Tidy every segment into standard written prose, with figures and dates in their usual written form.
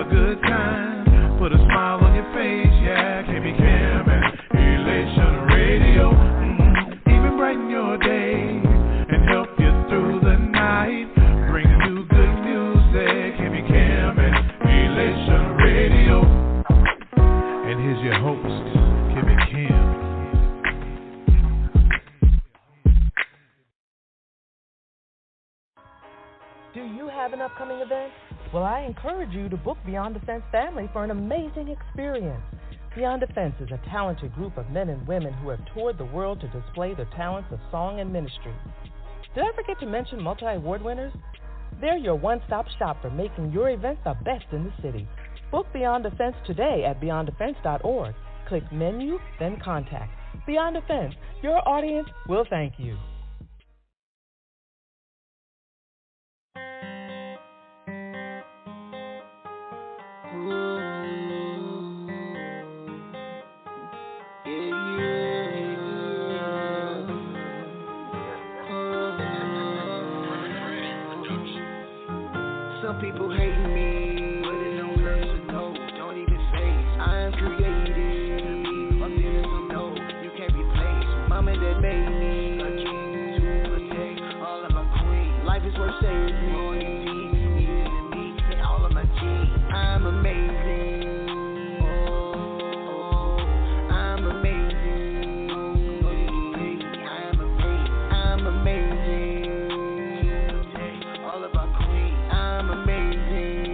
a good time. Put a smile on your face, yeah. Can be Cam and Elation Radio. Even brighten your day and help you through the night. Bring you good music. Can be Cam and Elation Radio. And here's your host, Kimmy Kim. Do you have an upcoming event? Well, I encourage you to book Beyond Defense Family for an amazing experience. Beyond Defense is a talented group of men and women who have toured the world to display their talents of song and ministry. Did I forget to mention multi-award winners? They're your one-stop shop for making your event the best in the city. Book Beyond Defense today at beyonddefense.org. Click Menu, then Contact. Beyond Defense, your audience will thank you. Some people hate me, but it don't hurt to know. Don't even face. I am created. I'm feeling some no. You can't replace. Mama that made me a king to protect all of my queens. Life is worth saving. Royalty, easier than me, and all of my genes. I'm amazing. I'm amazing. I'm amazing. All of our queens. I'm amazing.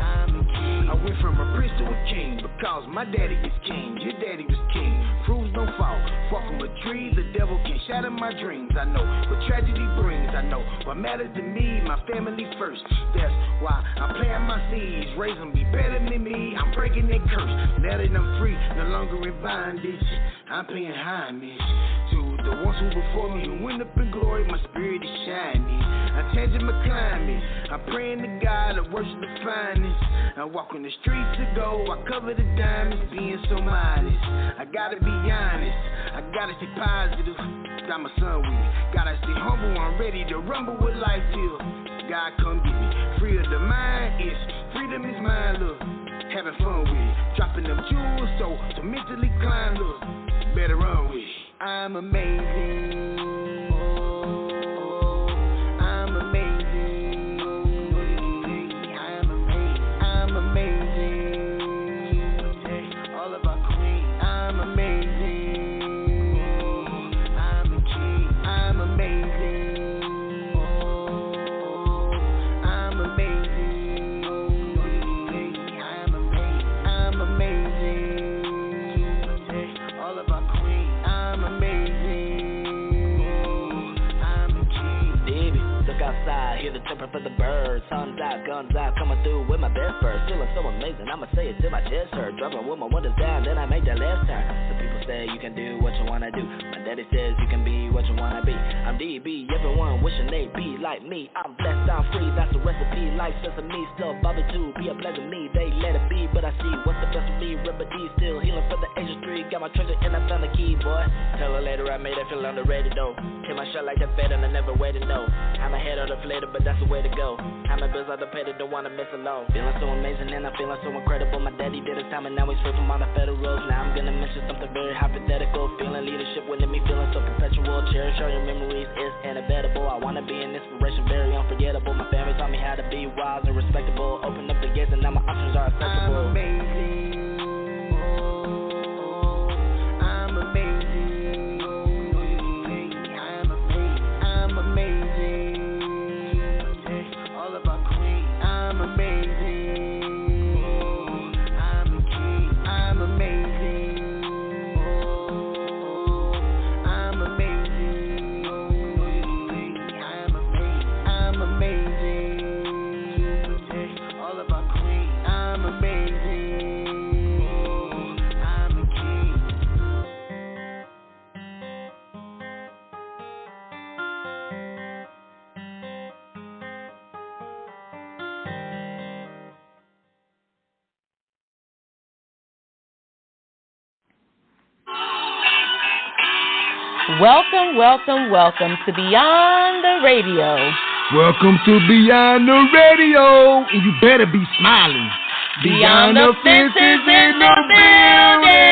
I'm a king. I went from a prince to a king because my daddy is king. Your daddy was king. Proves no fall. Fall from a tree, the devil can shatter my dreams. I know what tragedy brings. I know what matters to me, my family first. That's why I'm planting my seeds. Raise them, be better than me. I'm breaking that curse. Now that I'm free, no longer in bondage, I'm paying homage to the ones who before me, who went up in glory. My spirit is shining. I'm changing my climate. I'm praying to God, I worship the finest. I walk on the streets of gold, I cover the diamonds, being so modest. I gotta be honest, I gotta stay positive. Got my son with me, gotta stay humble. I'm ready to rumble with life till God come get me. Free of the mind, is freedom is mine, look. Having fun with it, dropping them jewels, so to mentally climb, look. Better run with it. I'm amazing. I'm amazing. I'm amazing. All of our queens. I'm amazing. I'm a king. I'm amazing. I'm amazing. I'm amazing. All of our queens. I'm amazing. I'm a king. Baby, look outside, hear the chirping for the birds. Sun's out, guns out, coming through with my best bird. Feeling so amazing, I'ma say it till my chest hurt. Driving with my windows down, then I make that left turn. Some people say you can do what you wanna do. My daddy says you can be what you wanna be. I'm DB, everyone wishing they be like me. I'm blessed, I'm free, that's a recipe. Life sesame, still Bobby too. Be a pleasure me, they let it be. But I see what's the best for me, remedy. Still healing for the age of 3. Got my treasure and I found the key, boy. Tell her later I made her feel underrated though. Hit my shot like that fed and I never waited, no. I'm a head on the flater, but that's the way to go. I'm a bills out the paid, don't wanna miss a loan. Feeling so amazing and I'm feeling so incredible. My daddy did his time and now he's free from all the federals. Now I'm gonna mention something very hypothetical. Feeling leadership within me, feeling so perpetual. Cherish all your memories, it's inevitable. I wanna be an inspiration, very unforgettable. My family taught me how to be wise and respectable. Open up the gates and now my options are accessible. I'm amazing. I'm amazing. I'm amazing. All of our queens. I'm amazing. I'm a king. I'm amazing. I'm amazing. I'm amazing. All of our queens. I'm amazing. I'm a king. Welcome, welcome, welcome to Beyond the Radio Welcome to Beyond the Radio, and you better be smiling. Beyond the fences in the building.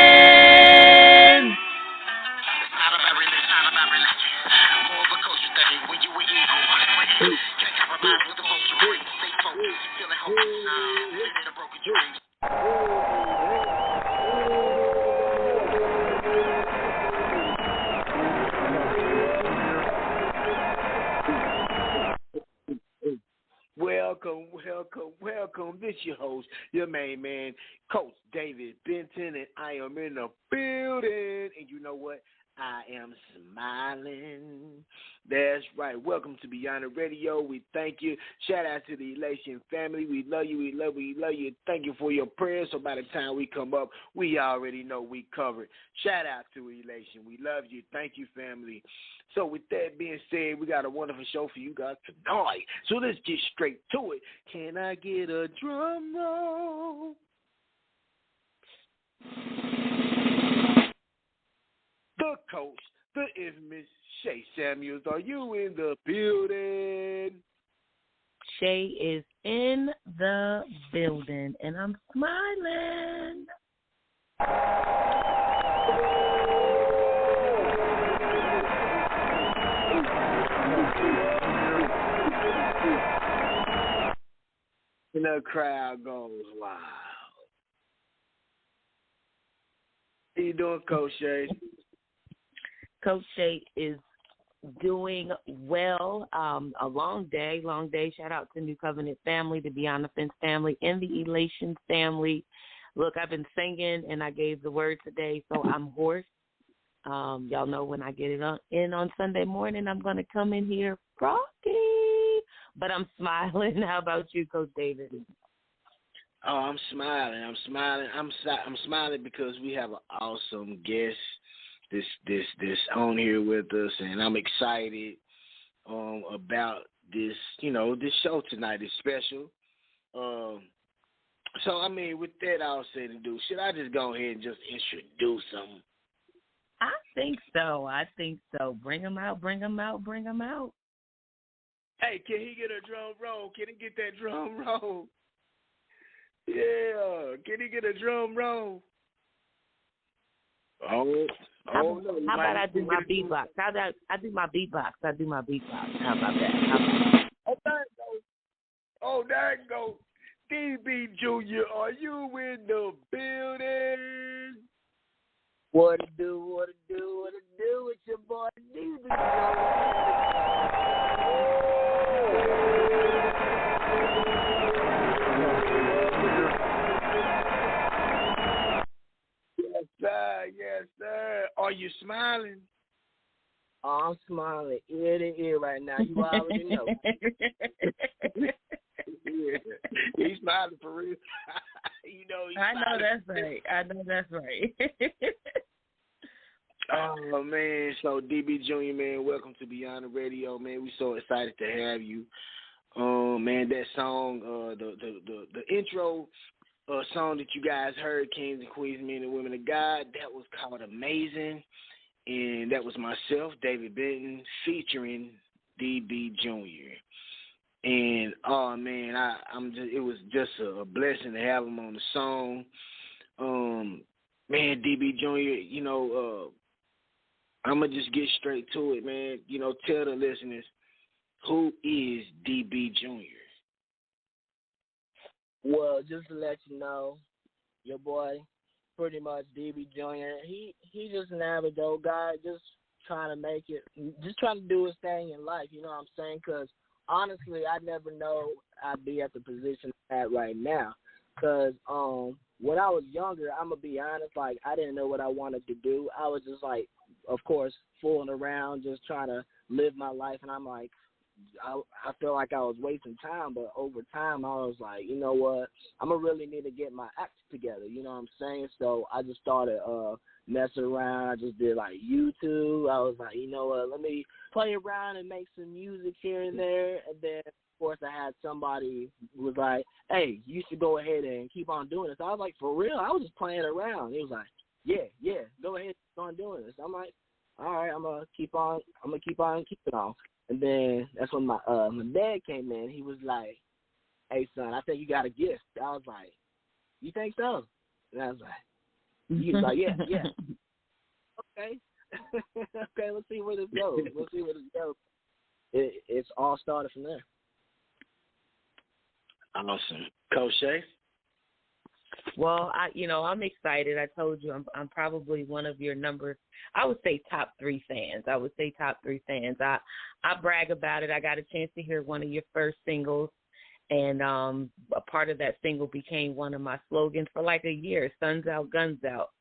Welcome. This your host, your main man, Coach David Benton, and I am in the building. And you know what? I am smiling. That's right. Welcome to Beyond the Radio. We thank you. Shout out to the Elation family. We love you. We love you. Thank you for your prayers. So by the time we come up, we already know we covered. Shout out to Elation. We love you. Thank you, family. So with that being said, we got a wonderful show for you guys tonight. So let's get straight to it. Can I get a drum roll? The coach, the infamous Shay Samuels. Are you in the building? Shay is in the building, and I'm smiling. And the crowd goes wild. How you doing, Coach Shay? Coach Shay is doing well. A long day. Shout out to New Covenant family, the Beyond the Fence family, and the Elation family. Look, I've been singing, and I gave the word today, so I'm hoarse. Y'all know when I get it in on Sunday morning, I'm going to come in here froggy. But I'm smiling. How about you, Coach David? Oh, I'm smiling. I'm smiling because we have an awesome guest this on here with us, and I'm excited about this. This show tonight is special. So I mean, with that all said and do, should I just go ahead and just introduce them? I think so. Bring them out. Hey, can he get a drum roll? Can he get that drum roll? Yeah, can he get a drum roll? How about I do my beatbox? How about I do my beatbox? How about that? Oh, there you go. DB Jr., are you in the building? What it do with your boy DB Jr. Yes, sir. Are you smiling? Oh, I'm smiling ear to ear right now. You already know. Yeah. He's smiling for real. He's I know that's right. Oh, man. So, DB Jr., man, welcome to Beyond the Radio, man. We're so excited to have you. Man, that song, the intro song that you guys heard, Kings and Queens, Men and Women of God, that was called Amazing. And that was myself, David Benton, featuring DB Jr. And, oh, man, it was just a blessing to have him on the song. Man, DB Jr., I'm going to just get straight to it, man. Tell the listeners, who is DB Jr.? Well, just to let you know, your boy, pretty much DB Jr., he just an average old guy, just trying to make it, just trying to do his thing in life, you know what I'm saying? Because, honestly, I never know I'd be at the position I'm at right now. Because when I was younger, I'm going to be honest, like, I didn't know what I wanted to do. I was just, like, of course, fooling around, just trying to live my life, and I'm like, I feel like I was wasting time, but over time I was like, you know what, I'm going to really need to get my act together, you know what I'm saying? So I just started messing around. I just did like YouTube. I was like, you know what, let me play around and make some music here and there. And then, of course, I had somebody who was like, hey, you should go ahead and keep on doing this. I was like, for real? I was just playing around. He was like, yeah, go ahead, keep on doing this. I'm like, all right, I'm gonna keep on keeping on. And then that's when my dad came in. He was like, "Hey son, I think you got a gift." I was like, "You think so?" And I was like, he was like, "Yeah, yeah." Okay. Okay, let's see where this goes. It's all started from there. Awesome. Coach Shay? Well, I'm excited. I told you I'm probably one of your I would say top 3 fans. I brag about it. I got a chance to hear one of your first singles, and a part of that single became one of my slogans for like a year, Suns Out, Guns Out.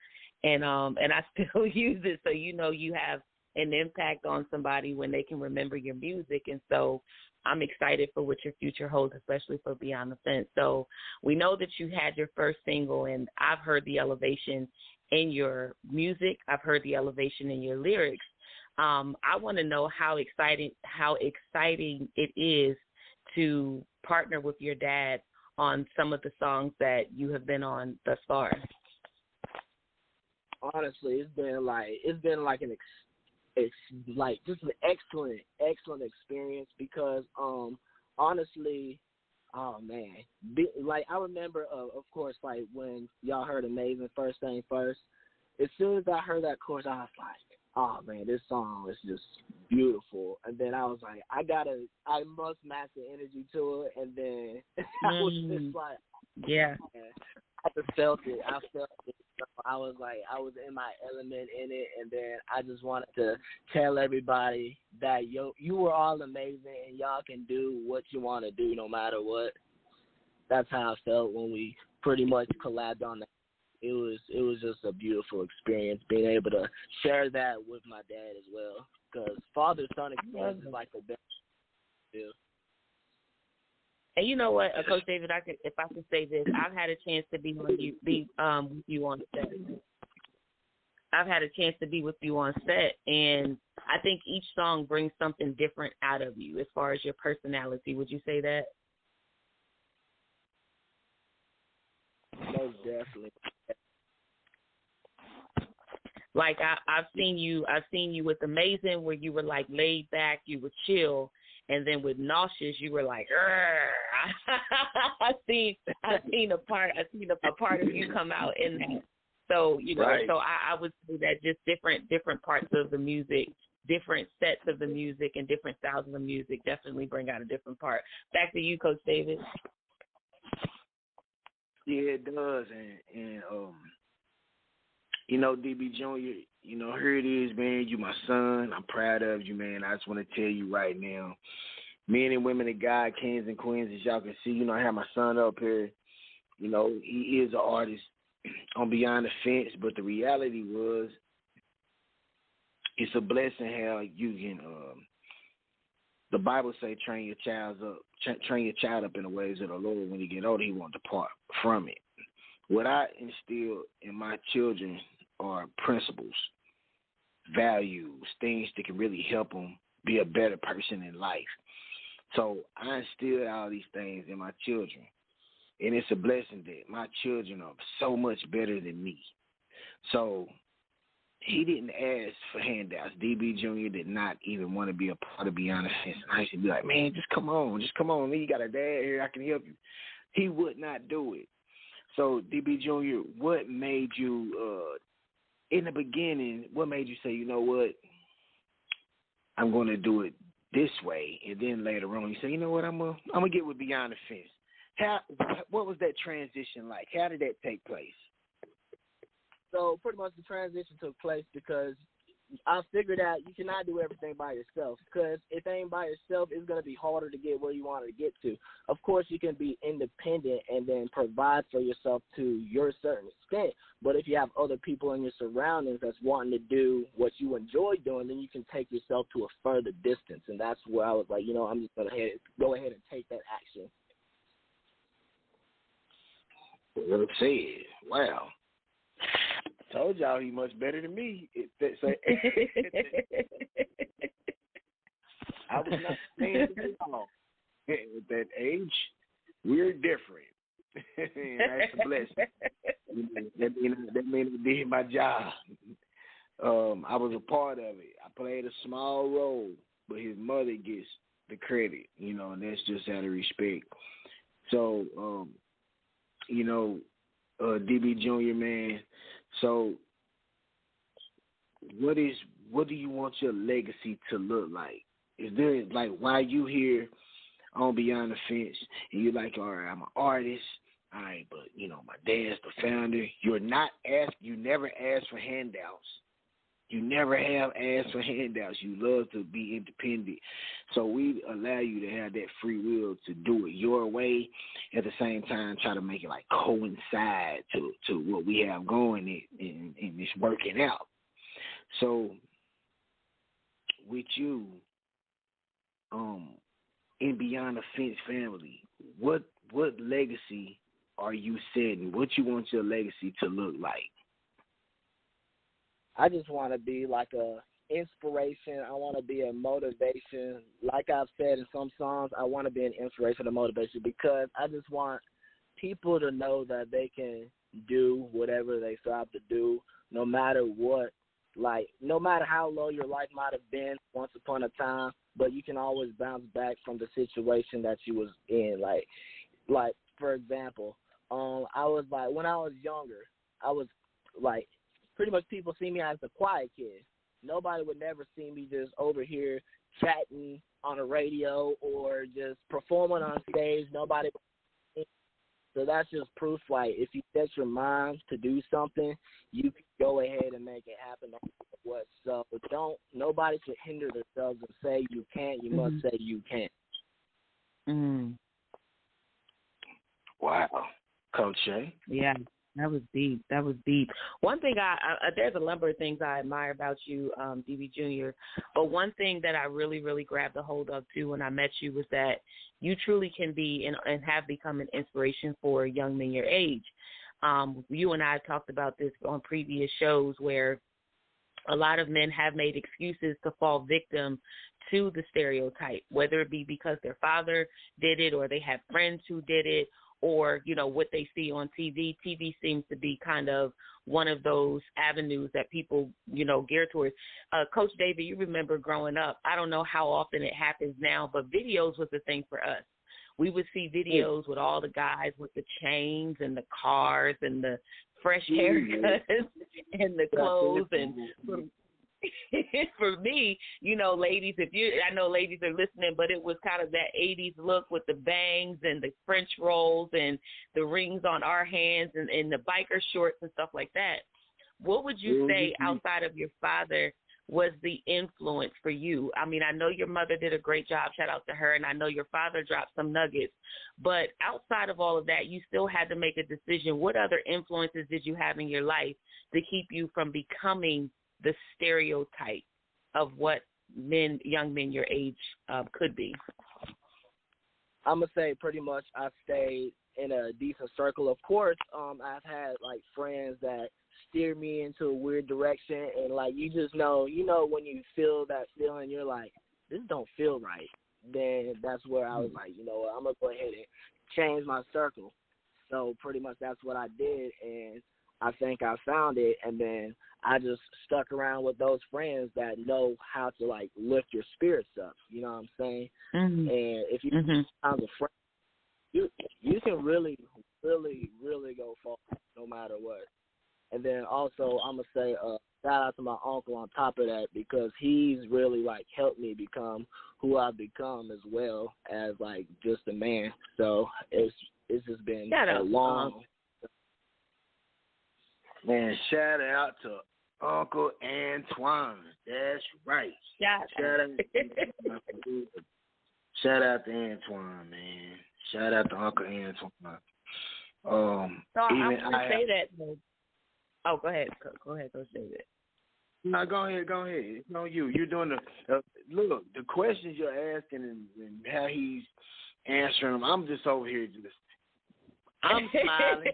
And I still use it, so you have an impact on somebody when they can remember your music. And so I'm excited for what your future holds, especially for Beyond the Fence. So we know that you had your first single, and I've heard the elevation in your music. I've heard the elevation in your lyrics. I want to know how exciting it is to partner with your dad on some of the songs that you have been on thus far. Honestly, it's been like it's like just an excellent experience because honestly, oh man, like I remember of course, like when y'all heard Amazing First Thing First, as soon as I heard that chorus, I was like, oh man, this song is just beautiful. And then I was like, I must match the energy to it. And then I was just like, yeah, I just felt it. I was like, I was in my element in it, and then I just wanted to tell everybody that you were all amazing, and y'all can do what you want to do no matter what. That's how I felt when we pretty much collabed on that. It was just a beautiful experience being able to share that with my dad as well, because father-son experience is like the best deal. And you know what, Coach David, if I can say this, I've had a chance to be with you on set. I've had a chance to be with you on set, and I think each song brings something different out of you as far as your personality. Would you say that? Most definitely. Like I've seen you with Amazing, where you were like laid back, you were chill. And then with Nauseous, you were like, I seen a part of you come out in that. So right. So I would say that just different parts of the music, different sets of the music, and different styles of the music definitely bring out a different part. Back to you, Coach David. Yeah, it does, and DB Junior, here it is, man. You my son. I'm proud of you, man. I just want to tell you right now, men and women of God, kings and queens, as y'all can see, I have my son up here. He is an artist on Beyond the Fence, but the reality was, it's a blessing how you can. The Bible say, train your child up in the ways of the Lord. When he get older, he won't depart from it. What I instill in my children are principles, values, things that can really help them be a better person in life. So I instill all these things in my children. And it's a blessing that my children are so much better than me. So he didn't ask for handouts. DB Jr. did not even want to be a part of Beyond the Fence. And I used to be like, man, just come on. Man, you got a dad here. I can help you. He would not do it. So, DB Jr., what made you, in the beginning, what made you say, you know what, I'm going to do it this way? And then later on, you say, you know what, I'm gonna get with Beyond the Fence. What was that transition like? How did that take place? So pretty much the transition took place because I figured out you cannot do everything by yourself, because if it ain't by yourself, it's going to be harder to get where you want to get to. Of course, you can be independent and then provide for yourself to your certain extent, but if you have other people in your surroundings that's wanting to do what you enjoy doing, then you can take yourself to a further distance, and that's where I was like, I'm just going to go ahead and take that action. Well said. Wow. Told y'all he much better than me. I was not saying it all. At that age, we're different. And that's a blessing. That means I did my job. I was a part of it. I played a small role, but his mother gets the credit, and that's just out of respect. So, DB Jr., man, so what do you want your legacy to look like? Is there, like, while you here on Beyond the Fence, and you're like, all right, I'm an artist, all right, but, my dad's the founder. You never ask for handouts. You never have asked for handouts. You love to be independent. So we allow you to have that free will to do it your way. At the same time, try to make it like coincide to what we have going and it's working out. So with you, in Beyond the Fence family, what legacy are you setting? What you want your legacy to look like? I just want to be like a inspiration. I want to be a motivation. Like I've said in some songs, I want to be an inspiration and motivation because I just want people to know that they can do whatever they strive to do, no matter what. Like, no matter how low your life might have been once upon a time, but you can always bounce back from the situation that you was in. Like for example, I was like, when I was younger, I was like, pretty much people see me as a quiet kid. Nobody would never see me just over here chatting on the radio or just performing on stage. Nobody. So that's just proof, like, if you set your mind to do something, you can go ahead and make it happen no matter what. So nobody should hinder themselves and say you can't. You must say you can. Mm. Wow. Coach Shay? Yeah. That was deep. One thing there's a number of things I admire about you, DB Jr., but one thing that I really, really grabbed a hold of, too, when I met you was that you truly can be and have become an inspiration for young men your age. You and I have talked about this on previous shows where a lot of men have made excuses to fall victim to the stereotype, whether it be because their father did it or they have friends who did it, or, what they see on TV. TV seems to be kind of one of those avenues that people, gear towards. Coach David, you remember growing up, I don't know how often it happens now, but videos was the thing for us. We would see videos with all the guys with the chains and the cars and the fresh haircuts and the clothes. And for me, ladies, I know ladies are listening, but it was kind of that 80s look with the bangs and the French rolls and the rings on our hands and the biker shorts and stuff like that. What would you say outside of your father was the influence for you? I mean, I know your mother did a great job, shout out to her, and I know your father dropped some nuggets, but outside of all of that, you still had to make a decision. What other influences did you have in your life to keep you from becoming the stereotype of what young men your age could be? I'm going to say pretty much I stayed in a decent circle. Of course, I've had, like, friends that steer me into a weird direction, and, like, you just know, when you feel that feeling, you're like, this don't feel right. Then that's where I was like, I'm going to go ahead and change my circle. So pretty much that's what I did, and I think I found it, and then I just stuck around with those friends that know how to, like, lift your spirits up. You know what I'm saying? Mm-hmm. And if you have a friend, you can really, really, really go far no matter what. And then also I'm going to say shout out to my uncle on top of that, because he's really, like, helped me become who I've become as well as, like, just a man. So it's just been a long Man, shout out to Uncle Antoine. That's right. Shout out to Antoine, man. Shout out to Uncle Antoine. So I want to say that. Oh, go ahead. Go ahead, Coach David. No, go ahead. It's on you. You're doing look, the questions you're asking and how he's answering them, I'm just over here I'm smiling.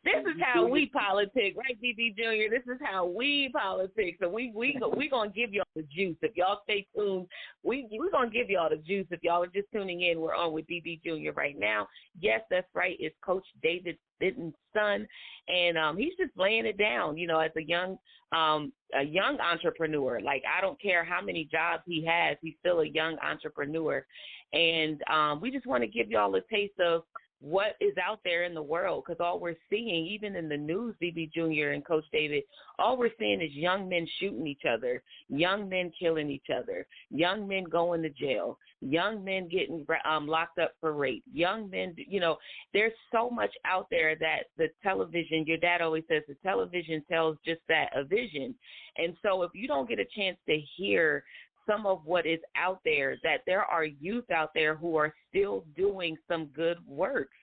This is how we politic, right, DB Jr.? This is how we politic. So we gonna give y'all the juice. If y'all stay tuned, we gonna give y'all the juice. If y'all are just tuning in, we're on with DB Jr. right now. Yes, that's right. It's Coach David Benton's son, and he's just laying it down. You know, as a young entrepreneur. Like, I don't care how many jobs he has, he's still a young entrepreneur, and we just want to give y'all a taste of what is out there in the world, because all we're seeing, even in the news, DB Jr. and Coach David, all we're seeing is young men shooting each other, young men killing each other, young men going to jail, young men getting locked up for rape, young men, you know, there's so much out there that the television, your dad always says, the television tells just that, a vision. And so if you don't get a chance to hear some of what is out there, that there are youth out there who are still doing some good works.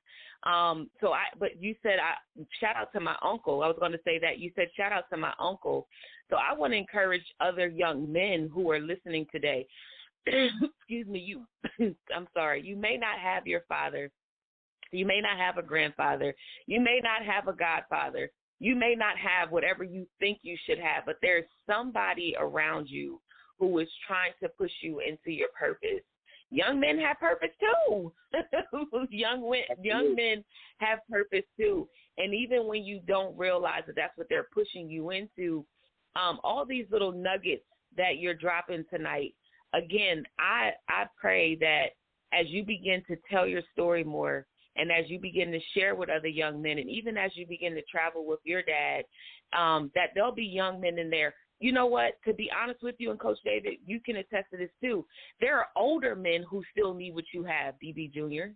But you said, shout out to my uncle. I was going to say that. You said, shout out to my uncle. So I want to encourage other young men who are listening today. Excuse me, I'm sorry. You may not have your father. You may not have a grandfather. You may not have a godfather. You may not have whatever you think you should have, but there's somebody around you who is trying to push you into your purpose. Young men have purpose too. Young men have purpose too. And even when you don't realize that that's what they're pushing you into, all these little nuggets that you're dropping tonight, again, I pray that as you begin to tell your story more, and as you begin to share with other young men, and even as you begin to travel with your dad, that there'll be young men in there. You know what? To be honest with you, and Coach David, you can attest to this too. There are older men who still need what you have, DB Jr.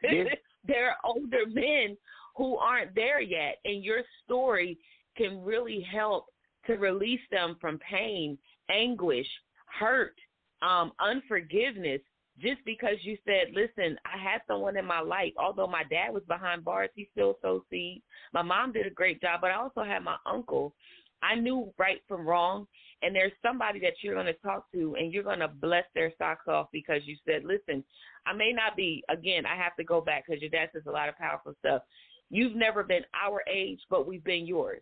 Yes. There are older men who aren't there yet, and your story can really help to release them from pain, anguish, hurt, unforgiveness, just because you said, listen, I had someone in my life. Although my dad was behind bars, he still sowed seeds. My mom did a great job, but I also had my uncle. I knew right from wrong, and there's somebody that you're going to talk to, and you're going to bless their socks off because you said, listen, I may not be, again, I have to go back because your dad says a lot of powerful stuff. You've never been our age, but we've been yours.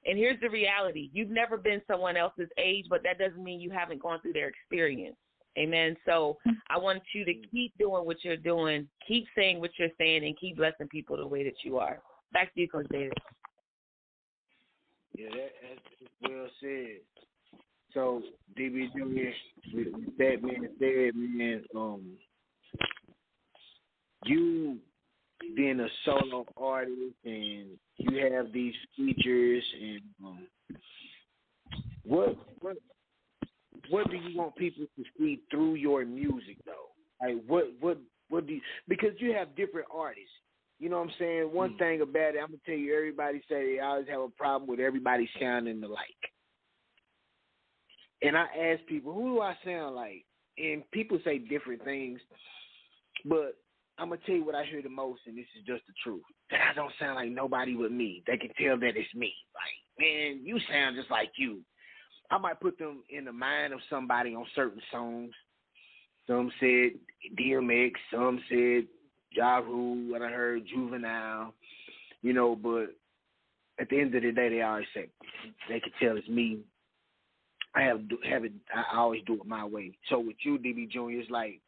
And here's the reality. You've never been someone else's age, but that doesn't mean you haven't gone through their experience. Amen. So I want you to keep doing what you're doing, keep saying what you're saying, and keep blessing people the way that you are. Back to you, Coach David. Yeah, that's well said. So, DB Jr., with that being said, man, you being a solo artist and you have these features, and what do you want people to see through your music, though? Like, what do you, because you have different artists. You know what I'm saying? One thing about it, I'm going to tell you, everybody say they always have a problem with everybody sounding alike. And I ask people, who do I sound like? And people say different things, but I'm going to tell you what I hear the most, and this is just the truth. That I don't sound like nobody but me. They can tell that it's me. Like, man, you sound just like you. I might put them in the mind of somebody on certain songs. Some said DMX, some said Yahoo, what I heard, Juvenile, you know, but at the end of the day, they always say, they can tell it's me. I always do it my way. So with you, DB Jr., it's like,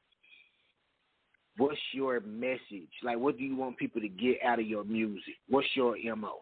what's your message? Like, what do you want people to get out of your music? What's your MO?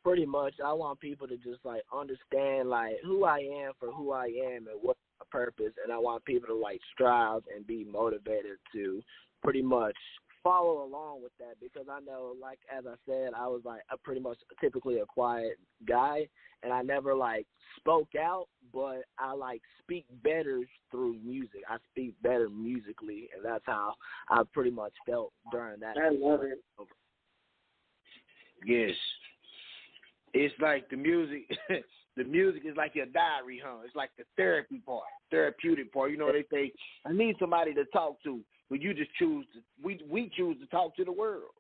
Pretty much, I want people to just, like, understand, like, who I am for who I am and what's my purpose, and I want people to, like, strive and be motivated to pretty much follow along with that, because I know, like, as I said, I was, like, pretty much typically a quiet guy, and I never, like, spoke out, but I, like, speak better through music. I speak better musically, and that's how I pretty much felt during that. I love it. Yes. It's like the music, the music is like your diary, huh? It's like the therapeutic part. You know, they say, I need somebody to talk to. But you just choose to, we choose to talk to the world.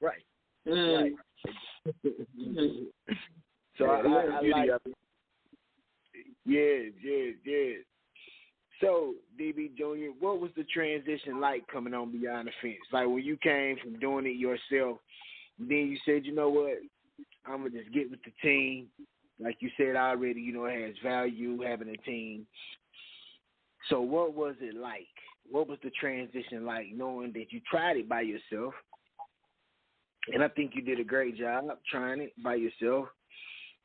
Right. Right. So I like it. Yes. So, DB Jr., what was the transition like coming on Beyond the Fence? Like when you came from doing it yourself, then you said, you know what, I'm going to just get with the team. Like you said already, you know, it has value having a team. So what was it like? What was the transition like knowing that you tried it by yourself? And I think you did a great job trying it by yourself.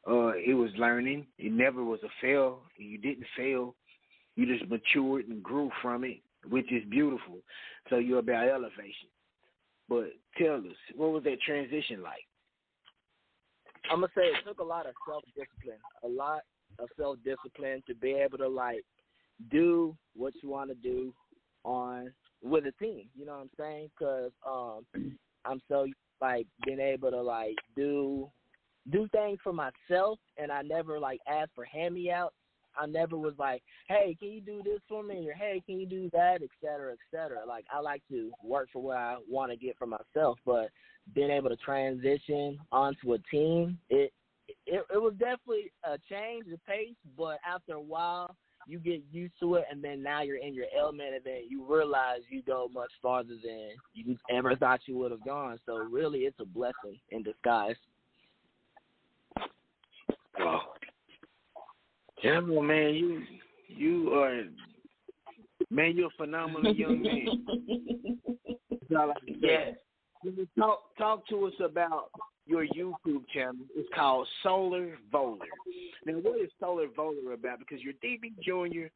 It was learning. It never was a fail. You didn't fail. You just matured and grew from it, which is beautiful. So you're about elevation. But tell us, what was that transition like? I'm going to say it took a lot of self-discipline to be able to, like, do what you want to do with a team. You know what I'm saying? Because I'm so, like, being able to, like, do things for myself, and I never, like, asked for hand-me-outs. I never was like, hey, can you do this for me? Or, hey, can you do that, et cetera, et cetera. Like, I like to work for what I want to get for myself, but being able to transition onto a team, it was definitely a change of pace, but after a while, you get used to it, and then now you're in your element, and then you realize you go much farther than you ever thought you would have gone. So, really, it's a blessing in disguise. Wow. Yeah, well, man, you are, man, you're a phenomenal young man. Yes. Talk to us about your YouTube channel. It's called Solar Volar. Now, what is Solar Volar about? Because you're DB Jr.,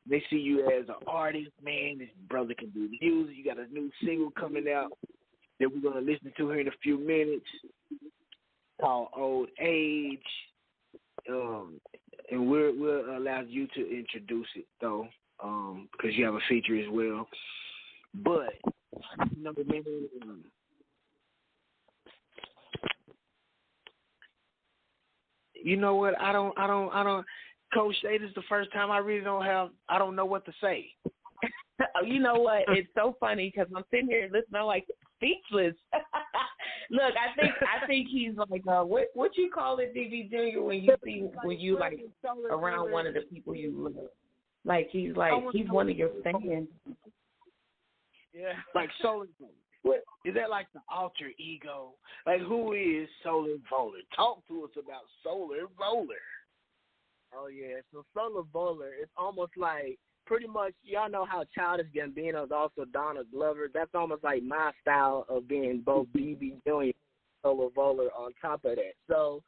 they see you as an artist, man. This brother can do music. You got a new single coming out that we're going to listen to here in a few minutes called Old Age. And we'll allow you to introduce it, though, because you have a feature as well. But, you know, man, you know what? I don't. Coach Shay, this is the first time I don't know what to say. You know what? It's so funny because I'm sitting here listening, I'm like speechless. Look, I think he's like what you call it, DB Jr. when you like around one of the people you love. Like he's one of your fans. Yeah. Like Solar Volar. Is that like the alter ego? Like who is Solar Volar? Talk to us about Solar Volar. Oh yeah, so Solar Volar, it's almost like pretty much, y'all know how Childish Gambino is also Donald Glover. That's almost like my style of being both DB Jr. and Solar Volar on top of that. So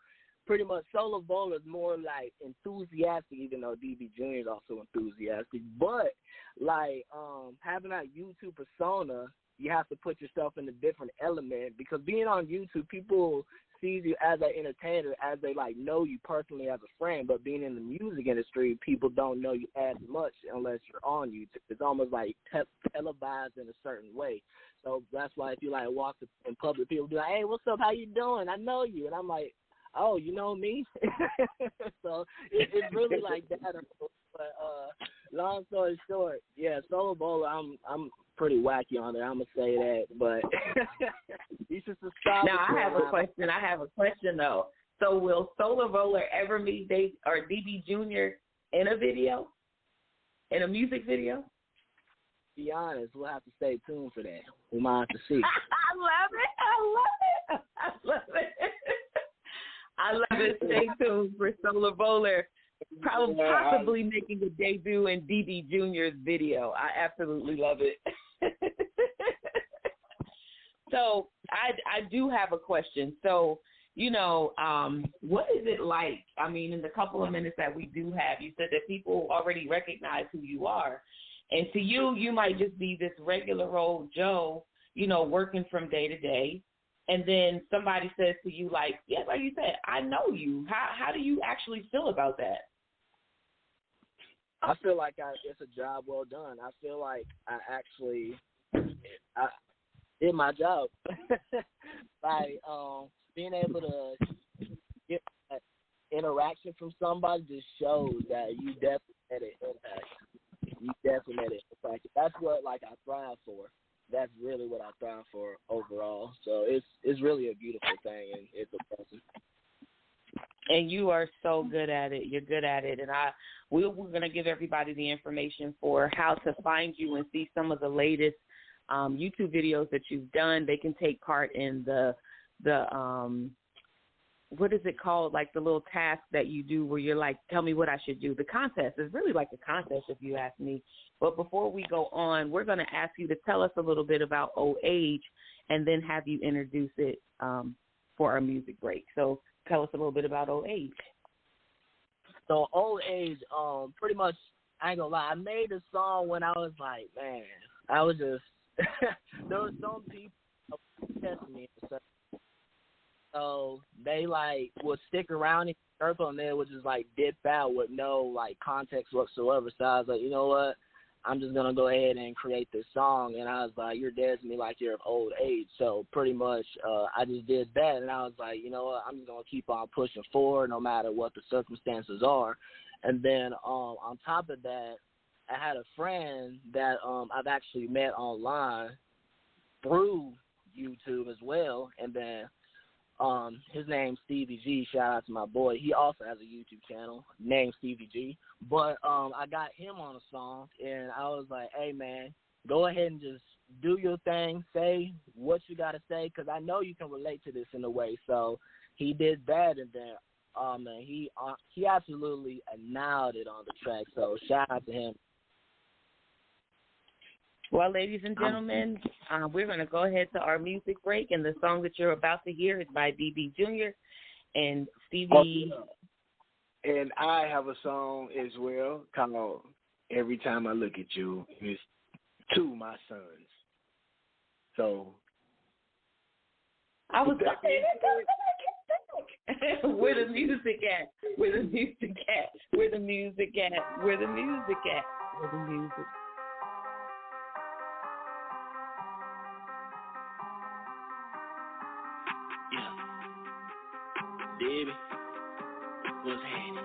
pretty much Solar Volar is more like enthusiastic, even though DB Jr. is also enthusiastic. But like having that YouTube persona, you have to put yourself in a different element because being on YouTube, people see you as an entertainer, as they like know you personally as a friend. But being in the music industry, people don't know you as much unless you're on YouTube. It's almost like televised in a certain way. So that's why if you like walk in public, people be like, "Hey, what's up? How you doing? I know you." And I'm like, "Oh, you know me?" So it's really like that. But long story short, yeah, Solar Volar, I'm pretty wacky on it. I'm gonna say that, but you should subscribe. Now I have a question though. So will Solar Volar ever meet DB Jr. in a video, in a music video? Be honest, we'll have to stay tuned for that. We might have to see. I love it. Stay tuned for Solar Volar. Possibly making a debut in DB Jr.'s video. I absolutely love it. So I do have a question. So, you know, what is it like? I mean, in the couple of minutes that we do have, you said that people already recognize who you are. And to you might just be this regular old Joe, you know, working from day to day. And then somebody says to you, like, yeah, like you said, I know you. How do you actually feel about that? I feel like it's a job well done. I feel like I did my job. Like being able to get that interaction from somebody just shows that you definitely had an impact. You definitely made an impact. That's what like I thrive for. That's really what I thrive for overall. So it's really a beautiful thing, and it's a blessing. And you are so good at it. You're good at it. And we're going to give everybody the information for how to find you and see some of the latest YouTube videos that you've done. They can take part in the what is it called? Like the little task that you do where you're like, tell me what I should do. The contest is really like a contest if you ask me. But before we go on, we're going to ask you to tell us a little bit about Old Age and then have you introduce it for our music break. So tell us a little bit about Old Age. So Old Age, pretty much, I ain't gonna lie, I made a song when I was like, man, I was just, there were some people testing me. So they like would stick around in the circle and they would just like dip out with no like context whatsoever. So I was like, you know what? I'm just gonna go ahead and create this song. And I was like, you're dead to me like you're of old age. So pretty much, I just did that, and I was like, you know what? I'm just gonna keep on pushing forward no matter what the circumstances are. And then on top of that, I had a friend that I've actually met online through YouTube as well, and then his name's Stevie G. Shout out to my boy. He also has a YouTube channel named Stevie G. But I got him on a song, and I was like, hey, man, go ahead and just do your thing. Say what you got to say, because I know you can relate to this in a way. So he did that, and then, man, he absolutely nailed it on the track. So shout out to him. Well, ladies and gentlemen, we're going to go ahead to our music break, and the song that you're about to hear is by DB Jr. and Stevie. And I have a song as well called Every Time I Look at You. It's to my sons. So I was where the music at? Where the music at? Where the music at? Where the music at? Where the music? Baby, what's happening?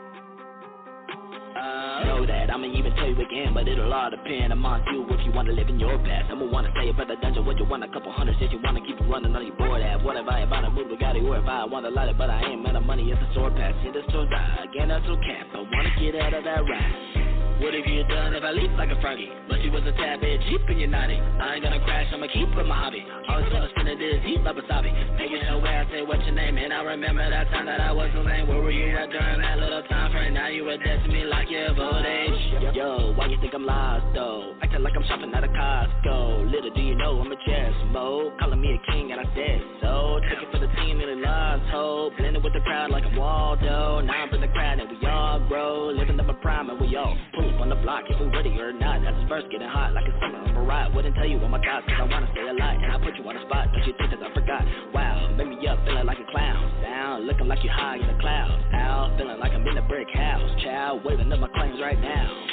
Know that I'ma even tell you again, but it'll all depend on you if you wanna live in your past. I'ma wanna say about the dungeon, what you want, a couple hundred shit you wanna keep it running on your board at. What if I about to move Bugatti, or if I wanna light it, but I ain't met the money at the store pass. See the store die, again that's okay, but wanna get out of that ride. What have you done if I leap like a froggy? But she was a tad bit cheap and you're naughty. I ain't gonna crash, I'ma keep with my hobby. Always gonna spin it this deep like wasabi. Making her way, I say what's your name? And I remember that time that I was so lame. Where were you at during that little time frame? Now you were dead to me like you're of old age. Yo, why you think I'm lost though? Acting like I'm shopping at a Costco. Little do you know I'm a chess mode. Calling me a king and I said so. Took it for the team in the lost hope. Blending with the crowd like I'm Waldo. Now I'm in the crowd and we all grow. Living up a prime and we all pull on the block if we ready or not. That's first getting hot like a summer of a ride. Wouldn't tell you all my thoughts cause I wanna stay alive. And I put you on the spot, don't you think that I forgot? Wow, made me up feeling like a clown. Down, looking like you high in the clouds. Out, feeling like I'm in a brick house. Child, waving up my claims right now.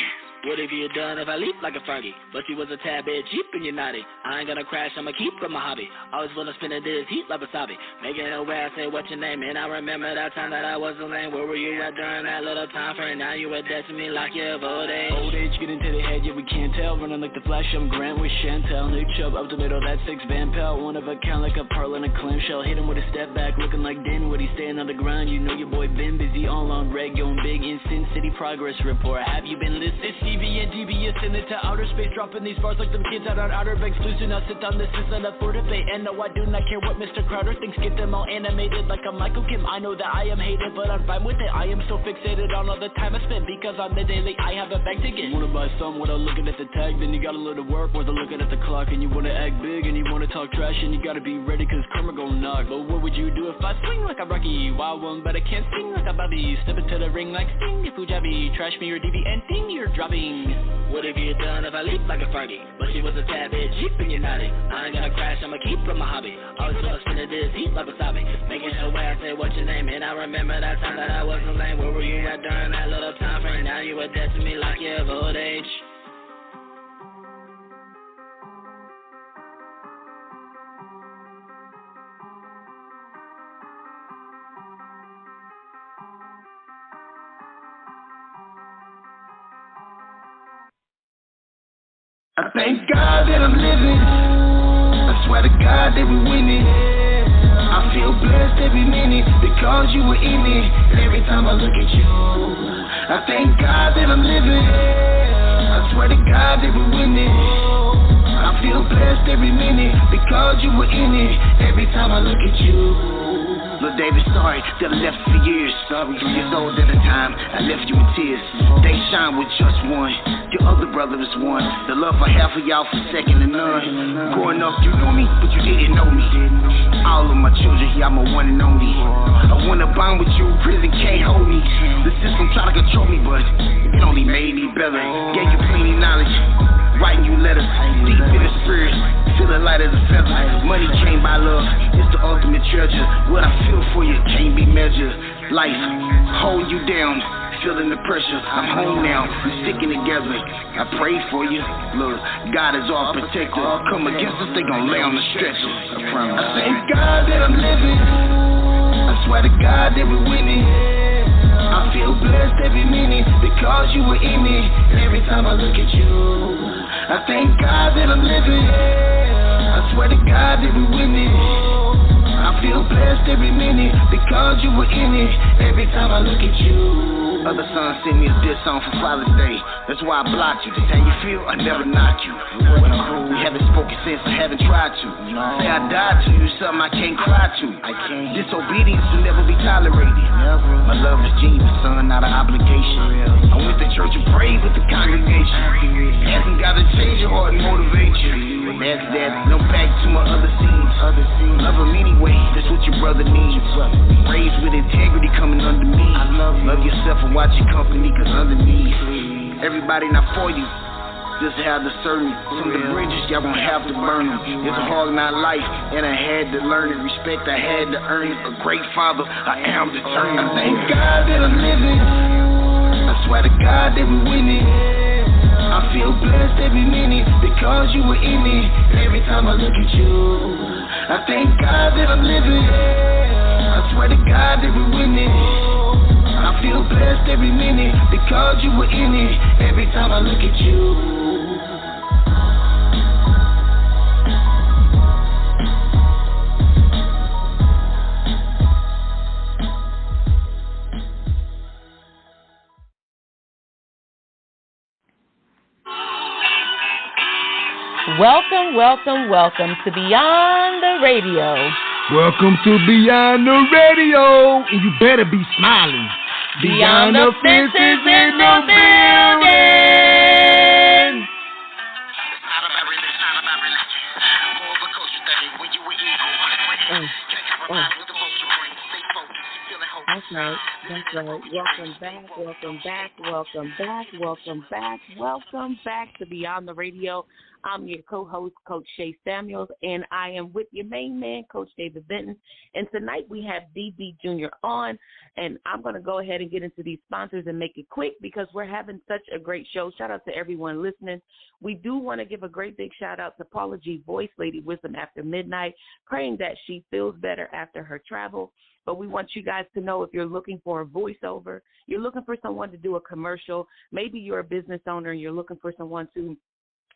What have you done if I leap like a froggy? But you was a tad bit cheap and you're naughty. I ain't gonna crash, I'ma keep with my hobby. Always wanna spin it this heat like wasabi. Making it away, I say what's your name? And I remember that time that I was a lame. Where were you at during that little time frame? Now you were dead to me like you're of old age. Old age getting to the head, yeah we can't tell. Running like the Flash, I'm Grant with Chantel. New chub up the middle, that 6 Van Pelt. One of a kind like a pearl in a clamshell. Hit him with a step back, looking like Dinwiddie. Staying on the ground, you know your boy been busy. All on reg, going big in Sin City progress report. Have you been listed? CV and DB, send it to outer space, dropping these bars like them kids out on Outer Banks. Please do not sit on this, is not for debate. And no, I do not care what Mr. Crowder thinks. Get them all animated like a Michael Kim. I know that I am hated, but I'm fine with it. I am so fixated on all the time I spent, because on the daily I have a bag to get. You wanna buy some without looking at the tag, then you gotta learn to work without looking at the clock. And you wanna act big and you wanna talk trash, and you gotta be ready cause karma gon' knock. But what would you do if I swing like a Rocky? Wild one, but I can't sing like a Bobby. Step into the ring like Sting, if Fujabi. Trash me or DB and ding, you're dropping. What have you done if I leap like a Fergie? But she was a tad bit cheap and you're naughty. I ain't gonna crash, I'ma keep with my hobby. Always gonna spin it this heat like wasabi. Making her way, I say what's your name? And I remember that time that I wasn't lame. Where were you at during that little time frame? Now you were dead to me like you're of old age. I thank God that I'm living. I swear to God that we winning. I I feel blessed every minute because you were in it. And every time I look at you, I thank God that I'm living. I swear to God that we're winning. I feel blessed every minute because you were in it. Every time I look at you. Lil' David, sorry that I left for years. 3 years old at a time, I left you in tears. They shine with just one. Your other brother is one. The love for half of y'all for second to none. Growing up, you knew me, but you didn't know me. All of my children here, I'm a one and only. I wanna bond with you, prison can't hold me. The system try to control me, but it only made me better. Gave you plenty knowledge, writing you letters, deep in the spirit, feeling light as a feather. Money came by love, it's the ultimate treasure. What I feel for you can't be measured. Life, hold you down, feeling the pressure. I'm home now, we're sticking together. I prayed for you, look, God is our protector. Come against us, they gon' lay on the stretcher. I thank God that I'm living. I swear to God that we're winning. I feel blessed every minute because you were in it. And every time I look at you, I thank God that I'm living. I swear to God that we're winning. I feel blessed every minute because you were in it. Every time I look at you. Other sons sent me a diss song for Father's Day. That's why I blocked you. This how you feel? I never knocked you. We haven't spoken since I haven't tried to. Say I died to you, something I can't cry to. Disobedience will never be tolerated. My love is genuine, son, not an obligation. I went to church and prayed with the congregation. Asking God to change your heart and motivate you. That's that, no back to my other scenes. Love him anyway, that's what your brother needs. Raised with integrity coming under me. Love yourself and watch your company, cause underneath everybody not for you. Just have discernment. Some of the bridges y'all gon' have to burn them. It's a hard not life, and I had to learn it. Respect I had to earn it. A great father, I am determined. I thank God that I'm living. I swear to God that we're winning. I feel blessed every minute because you were in it. And every time I look at you, I thank God that I'm living. I swear to God that we're winning. I feel blessed every minute because you were in it. Every time I look at you. Welcome, welcome, welcome to Beyond the Radio. Welcome to Beyond the Radio, and you better be smiling. Beyond the fences in the building. It's not about religion. More of a culture thing when you were eagle. Can't compromise with the most you bring. Stay focused, feeling hope. That's right. Welcome back to Beyond the Radio. I'm your co-host, Coach Shay Samuels, and I am with your main man, Coach David Benton. And tonight we have DB Jr. on, and I'm going to go ahead and get into these sponsors and make it quick because we're having such a great show. Shout out to everyone listening. We do want to give a great big shout out to Paula G. Voice, Lady Wisdom After Midnight, praying that she feels better after her travel. But we want you guys to know if you're looking for a voiceover, you're looking for someone to do a commercial, maybe you're a business owner and you're looking for someone to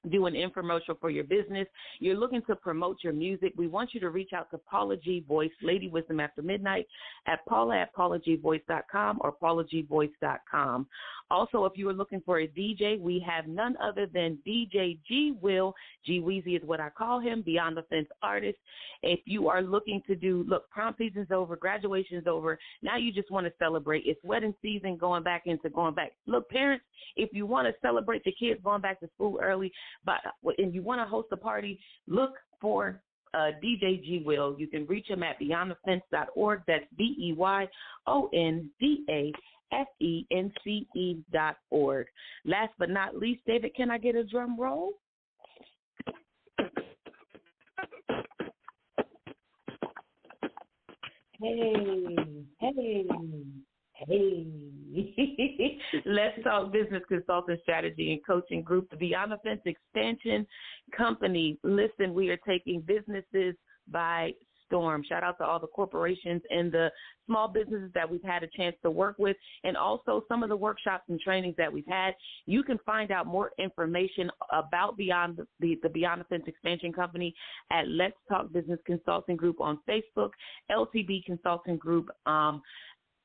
do an infomercial for your business, you're looking to promote your music, we want you to reach out to Paula G. Voice, Lady Wisdom After Midnight, at paulagvoice.com or paulagvoice.com. Also, if you are looking for a DJ, we have none other than DJ G. Will. G. Weezy is what I call him, Beyond the Fence artist. If you are looking to do, look, prom season's over, graduation's over, now you just want to celebrate. It's wedding season, going back. Look, parents, if you want to celebrate the kids going back to school early, and you want to host a party, look for DJ G. Will. You can reach him at beyondthefence.org. That's BEYONDAFENCE.org. Last but not least, David, can I get a drum roll? Hey. Let's Talk Business Consulting Strategy and Coaching Group, the Beyond the Fence Expansion Company. Listen, we are taking businesses by storm. Shout out to all the corporations and the small businesses that we've had a chance to work with, and also some of the workshops and trainings that we've had. You can find out more information about Beyond the Beyond the Fence Expansion Company at Let's Talk Business Consulting Group on Facebook, LTB Consulting Group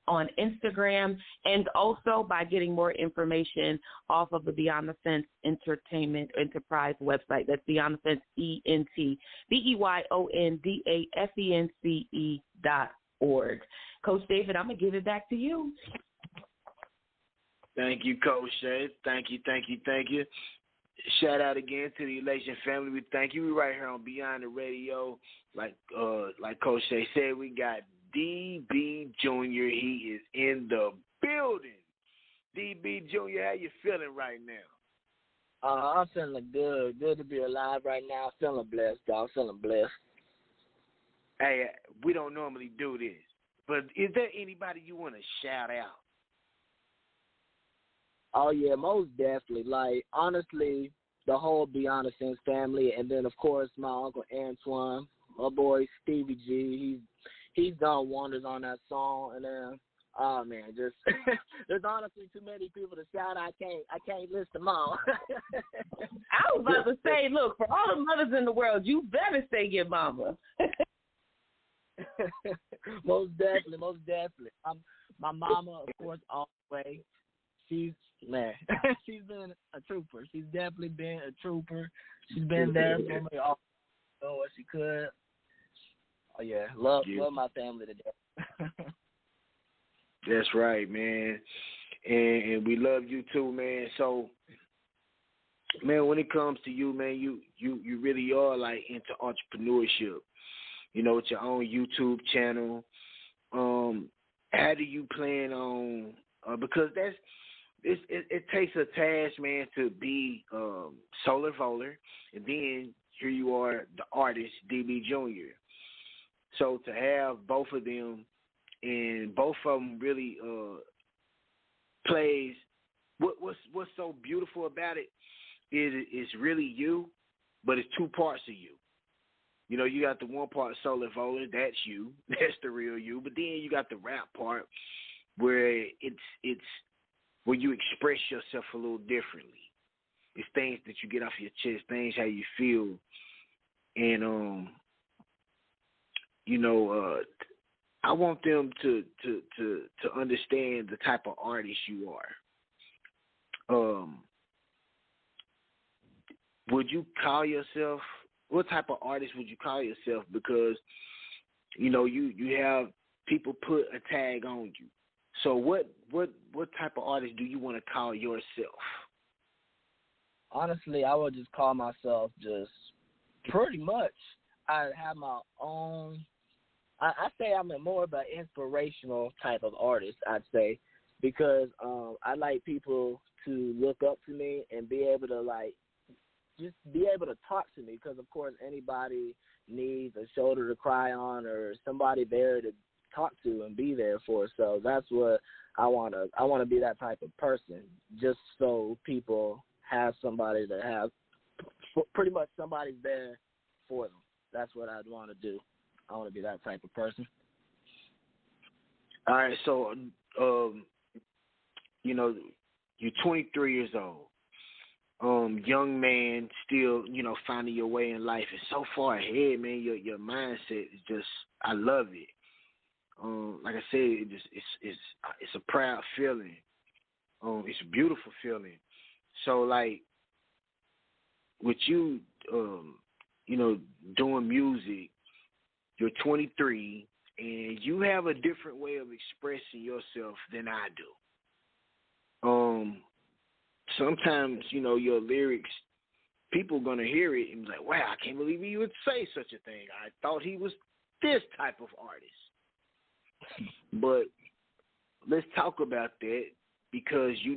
on Instagram, and also by getting more information off of the Beyond the Fence Entertainment Enterprise website. That's Beyond the Fence, BeyondTheFence.org. Coach David, I'm going to give it back to you. Thank you, Coach Shay. Thank you. Shout out again to the Elation family. We thank you. We're right here on Beyond the Radio. Like Coach Shay said, we got DB Jr. He is in the building. DB Jr., how you feeling right now? I'm feeling good. Good to be alive right now. Feeling blessed, dog. Feeling blessed. Hey, we don't normally do this, but is there anybody you want to shout out? Oh, yeah, most definitely. Like, honestly, the whole Beyond the Fence family, and then, of course, my Uncle Antoine, my boy Stevie G. He's done wonders on that song, and then, oh man, just there's honestly too many people to shout. I can't list them all. I was about to say, look, for all the mothers in the world, you better say your mama. Most definitely. My mama, of course, all the way. She's been a trooper. She's definitely been a trooper. She's been there for me all what she could. Oh, yeah. Love my family to death. That's right, man. And we love you too, man. So, man, when it comes to you, man, you really are, like, into entrepreneurship. You know, with your own YouTube channel. How do you plan on, because it takes a task, man, to be Solar Voler, and then here you are, the artist, DB Jr. So to have both of them, and both of them really plays, what's so beautiful about it is it's really you, but it's two parts of you. You know, you got the one part Solar Voler, that's you, that's the real you, but then you got the rap part where it's where you express yourself a little differently. It's things that you get off your chest, things how you feel, and you know, I want them to understand the type of artist you are. Would you call yourself, what type of artist would you call yourself? Because, you know, you have people put a tag on you. So what type of artist do you want to call yourself? Honestly, I would just call myself just pretty much. I have my own. I say I'm more of an inspirational type of artist, I'd say, because I like people to look up to me and be able to, like, just be able to talk to me, because, of course, anybody needs a shoulder to cry on or somebody there to talk to and be there for. So that's what I want to be, that type of person, just so people have somebody to have, pretty much somebody's there for them. That's what I'd want to do. I want to be that type of person. All right, so, you know, you're 23 years old. Young man, still, you know, finding your way in life. It's so far ahead, man. Your mindset is just, I love it. Like I said, it's a proud feeling. It's a beautiful feeling. So, like, with you, you know, doing music, you're 23, and you have a different way of expressing yourself than I do. Sometimes, you know, your lyrics, people going to hear it and be like, wow, I can't believe he would say such a thing. I thought he was this type of artist. But let's talk about that, because you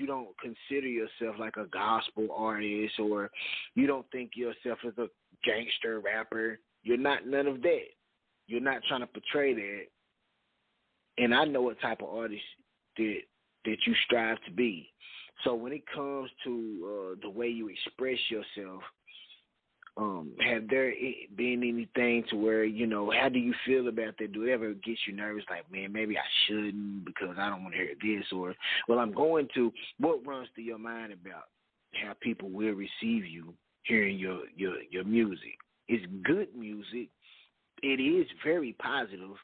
don't consider yourself like a gospel artist, or you don't think yourself as a gangster rapper. You're not none of that. You're not trying to portray that. And I know what type of artist that you strive to be. So when it comes to the way you express yourself, have there been anything to where, how do you feel about that? Do it ever get you nervous, like, man, maybe I shouldn't because I don't want to hear this, or, well, I'm going to, what runs through your mind about how people will receive you hearing your music? It's good music. It is very positive,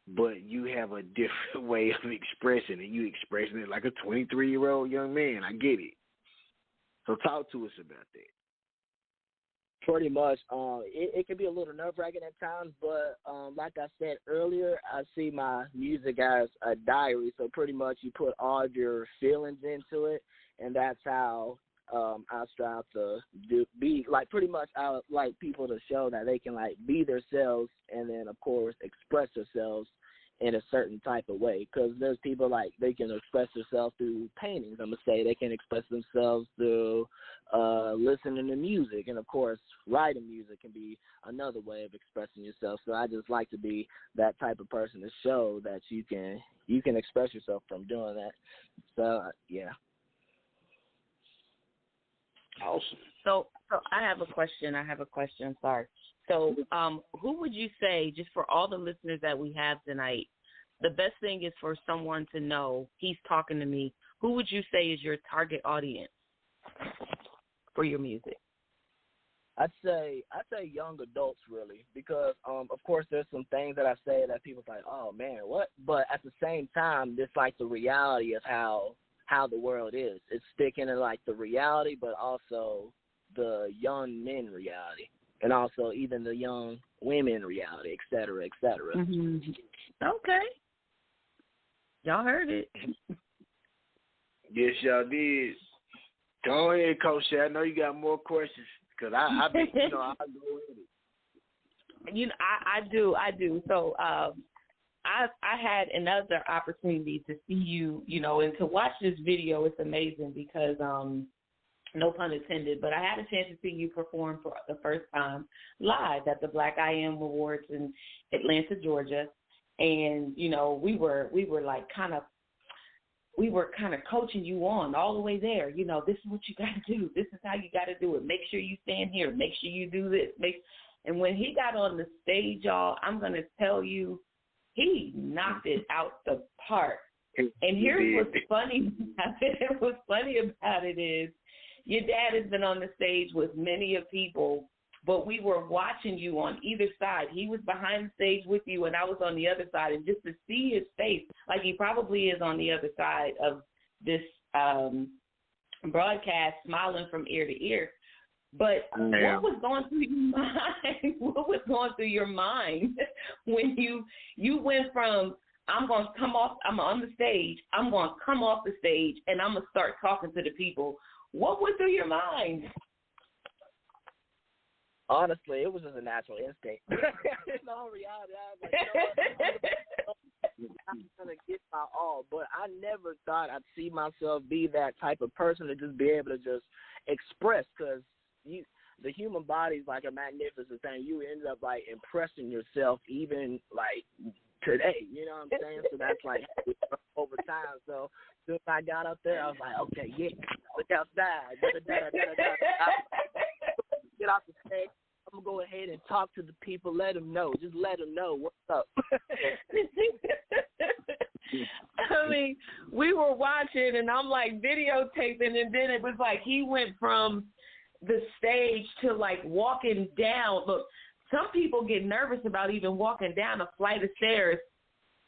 but you have a different way of expressing it. You expressing it like a 23-year-old young man. I get it. So talk to us about that. Pretty much. It can be a little nerve-wracking at times, but like I said earlier, I see my music as a diary. So pretty much you put all of your feelings into it, and that's how I strive to be. Like, pretty much I like people to show that they can, like, be themselves and then, of course, express themselves in a certain type of way. Because there's people, like, they can express themselves through paintings, I'm going to say. They can express themselves through listening to music. And, of course, writing music can be another way of expressing yourself. So I just like to be that type of person to show that you can express yourself from doing that. So, yeah. Awesome. So I have a question. Sorry. So who would you say, just for all the listeners that we have tonight, the best thing is for someone to know he's talking to me? Who would you say is your target audience for your music? I'd say young adults, really, because of course there's some things that I say that people's like, oh man, what? But at the same time, it's like the reality of how the world is. It's sticking in like the reality, but also the young men reality, and also even the young women reality, et cetera, et cetera. Mm-hmm. Okay. Y'all heard it. Yes, y'all did. Go ahead, Coach Shay. I know you got more questions, because I'll go with it. I do. So I had another opportunity to see you, and to watch this video. It's amazing because, no pun intended, but I had a chance to see you perform for the first time live at the Black I Am Awards in Atlanta, Georgia. And, we were kind of coaching you on all the way there. This is what you got to do. This is how you got to do it. Make sure you stand here. Make sure you do this. And when he got on the stage, y'all, I'm going to tell you, he knocked it out the park. And here's what's funny. What's funny about it is your dad has been on the stage with many of people, but we were watching you on either side. He was behind the stage with you, and I was on the other side. And just to see his face, like he probably is on the other side of this broadcast, smiling from ear to ear. But what was going through your mind? What was going through your mind when you went from, I'm on the stage, I'm going to come off the stage, and I'm going to start talking to the people? What went through your mind? Honestly, it was just a natural instinct. In all reality, I was like, I'm going to get my all. But I never thought I'd see myself be that type of person to just be able to just express, because the human body is like a magnificent thing. You end up like impressing yourself even like today, you know what I'm saying? So that's like over time. So as soon as I got up there, I was like, okay, yeah, look outside. Get off the stage. I'm going to go ahead and talk to the people, let them know. Just let them know what's up. I mean, we were watching, and I'm like videotaping, and then it was like he went from the stage to like walking down. Look, some people get nervous about even walking down a flight of stairs.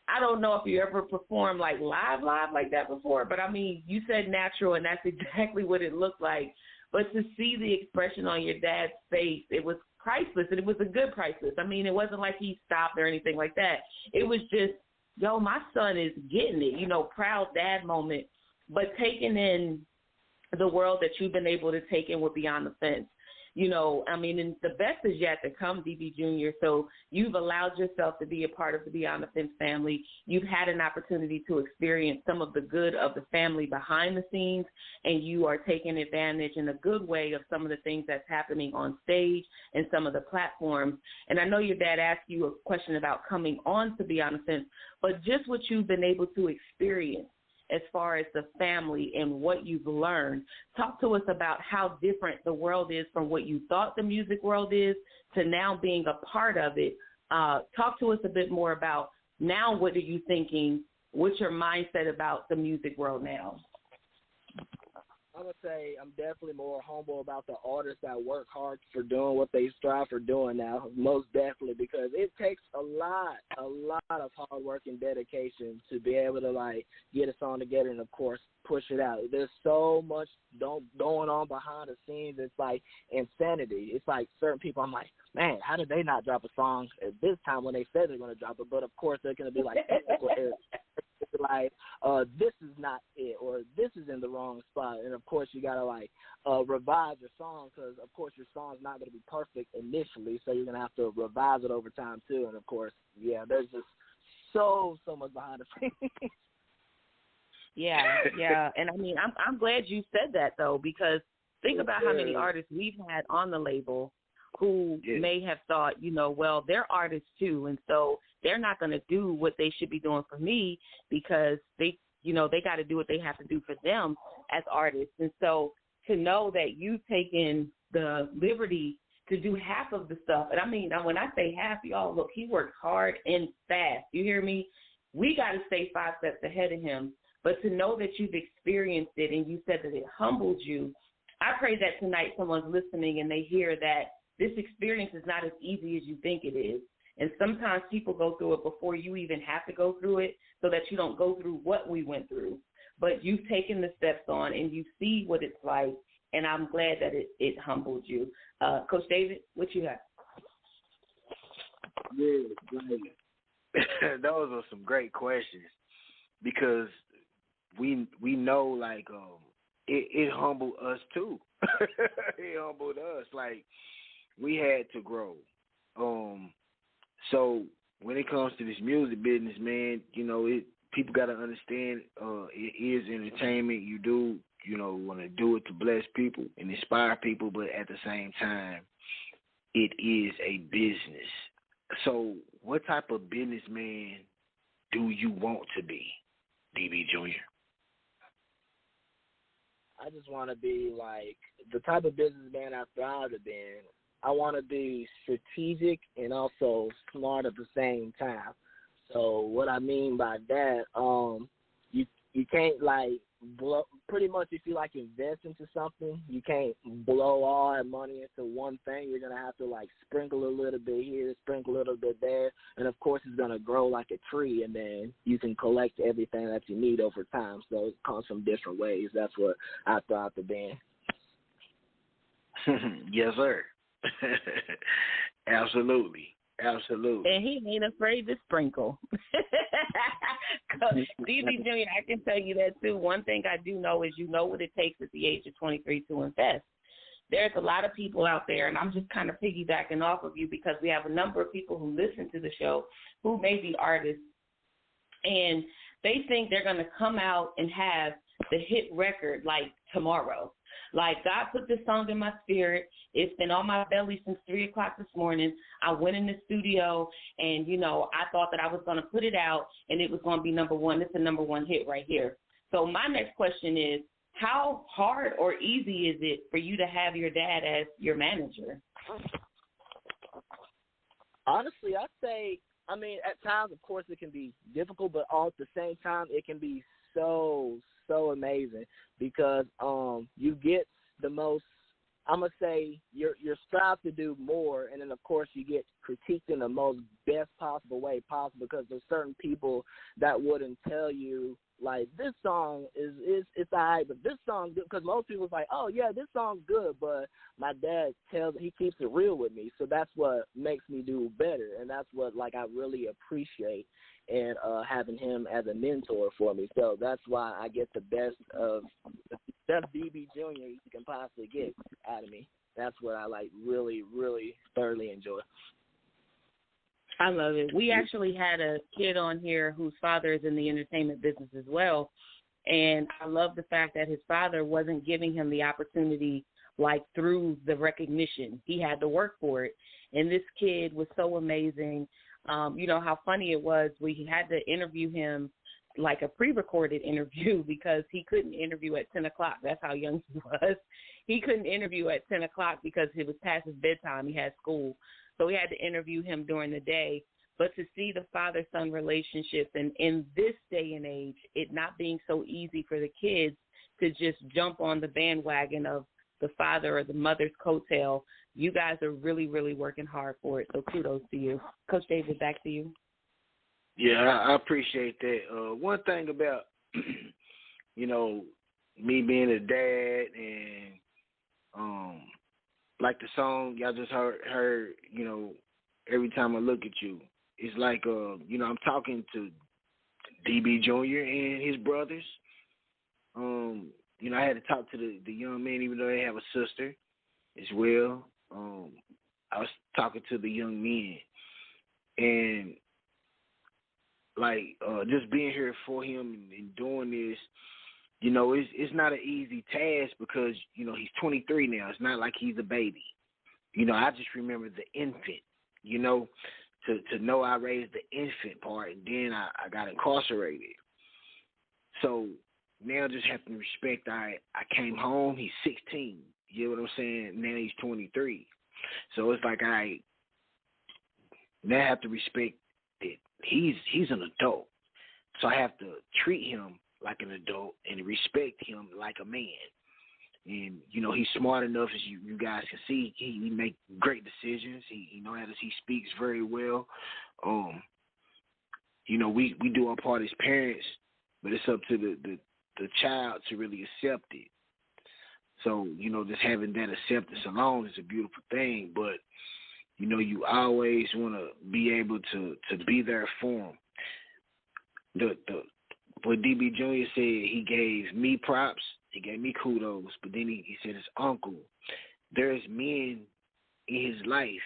I don't know if you ever performed like live like that before, but I mean, you said natural, and that's exactly what it looked like. But to see the expression on your dad's face, it was priceless, and it was a good priceless. I mean, it wasn't like he stopped or anything like that. It was just, yo, my son is getting it, proud dad moment, but taking in the world that you've been able to take in with Beyond the Fence. I mean, and the best is yet to come, DB Jr. So you've allowed yourself to be a part of the Beyond the Fence family. You've had an opportunity to experience some of the good of the family behind the scenes, and you are taking advantage in a good way of some of the things that's happening on stage and some of the platforms. And I know your dad asked you a question about coming on to Beyond the Fence, but just what you've been able to experience as far as the family and what you've learned. Talk to us about how different the world is from what you thought the music world is to now being a part of it. Talk to us a bit more about now what are you thinking, what's your mindset about the music world now? I'm going to say I'm definitely more humble about the artists that work hard for doing what they strive for doing now, most definitely, because it takes a lot of hard work and dedication to be able to, like, get a song together and, of course, push it out. There's so much going on behind the scenes. It's like insanity. It's like certain people, I'm like, man, how did they not drop a song at this time when they said they're going to drop it? But, of course, they're going to be like technical errors. Like, this is not it, or this is in the wrong spot. And, of course, you got to, like, revise your song because, of course, your song's not going to be perfect initially, so you're going to have to revise it over time, too. And, of course, yeah, there's just so much behind the scenes. Yeah. And, I mean, I'm glad you said that, though, because think about how many artists we've had on the label who may have thought, well, they're artists too, and so they're not going to do what they should be doing for me because they got to do what they have to do for them as artists. And so to know that you've taken the liberty to do half of the stuff, and I mean, when I say half, y'all, look, he works hard and fast. You hear me? We got to stay 5 steps ahead of him. But to know that you've experienced it and you said that it humbled you, I pray that tonight someone's listening and they hear that this experience is not as easy as you think it is. And sometimes people go through it before you even have to go through it so that you don't go through what we went through. But you've taken the steps on and you see what it's like, and I'm glad that it humbled you. Coach David, what you have? Yeah, those are some great questions because we know, like, it humbled us too. It humbled us. Like, we had to grow. So when it comes to this music business, man, people got to understand it is entertainment. You do, want to do it to bless people and inspire people, but at the same time, it is a business. So what type of businessman do you want to be, DB Jr.? I just want to be, like, the type of businessman I thrive to be. I want to be strategic and also smart at the same time. So what I mean by that, you can't, like, blow. Pretty much if you, like, invest into something, you can't blow all that money into one thing. You're going to have to, like, sprinkle a little bit here, sprinkle a little bit there, and, of course, it's going to grow like a tree, and then you can collect everything that you need over time. So it comes from different ways. That's what I thought to be. Yes, sir. Absolutely. And he ain't afraid to sprinkle. DB Jr., I can tell you that too. One thing I do know is what it takes at the age of 23 to invest. There's a lot of people out there, and I'm just kind of piggybacking off of you because we have a number of people who listen to the show who may be artists, and they think they're going to come out and have the hit record like tomorrow. Like, God put this song in my spirit. It's been on my belly since 3 o'clock this morning. I went in the studio, and, I thought that I was going to put it out, and it was going to be number one. It's a number one hit right here. So my next question is, how hard or easy is it for you to have your dad as your manager? Honestly, I'd say, at times, of course, it can be difficult, but all at the same time, it can be so amazing because you get the most, I'm going to say, you're strive to do more, and then, of course, you get critiqued in the most best possible way possible because there's certain people that wouldn't tell you, like, this song it's all right, but this song, because most people's like, oh, yeah, this song's good, but my dad he keeps it real with me, so that's what makes me do better, and that's what, like, I really appreciate and having him as a mentor for me. So that's why I get the best DB Jr. you can possibly get out of me. That's what I, like, really, really thoroughly enjoy. I love it. We actually had a kid on here whose father is in the entertainment business as well, and I love the fact that his father wasn't giving him the opportunity, like, through the recognition. He had to work for it, and this kid was so amazing. How funny it was. We had to interview him like a pre-recorded interview because he couldn't interview at 10 o'clock. That's how young he was. He couldn't interview at 10 o'clock because it was past his bedtime. He had school. So we had to interview him during the day. But to see the father-son relationships, and in this day and age, it not being so easy for the kids to just jump on the bandwagon of the father or the mother's coattail, you guys are really, really working hard for it. So kudos to you. Coach David, back to you. Yeah, I appreciate that. One thing about, me being a dad and like the song y'all just heard, every time I look at you, it's like, I'm talking to DB Jr. and his brothers. I had to talk to the young men, even though they have a sister as well. I was talking to the young men, and just being here for him and doing this, it's not an easy task because, he's 23 now. It's not like he's a baby. I just remember the infant, to know I raised the infant part, and then I got incarcerated. So now I just have to respect I came home, he's 16. You know what I'm saying? Now he's 23. So it's like I now have to respect that he's an adult. So I have to treat him like an adult and respect him like a man. And, he's smart enough, as you guys can see. He make great decisions. He knows how to, he speaks very well. We do our part as parents, but it's up to the child to really accept it. So, just having that acceptance alone is a beautiful thing. But, you always want to be able to be there for him. What DB Jr. said, he gave me props, he gave me kudos, but then he said his uncle. There's men in his life.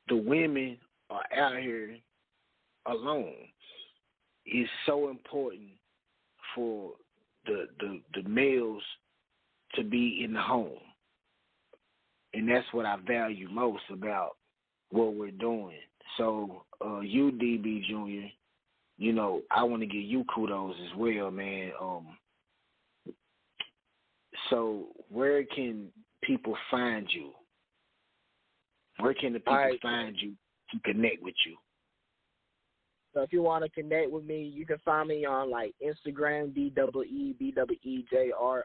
The women are out here alone. It's so important for the males to be in the home. And that's what I value most about what we're doing. So you, DB Jr., I want to give you kudos as well, man. So where can people find you? Where can the people find you to connect with you? So if you want to connect with me, you can find me on Instagram, DEEBEEJR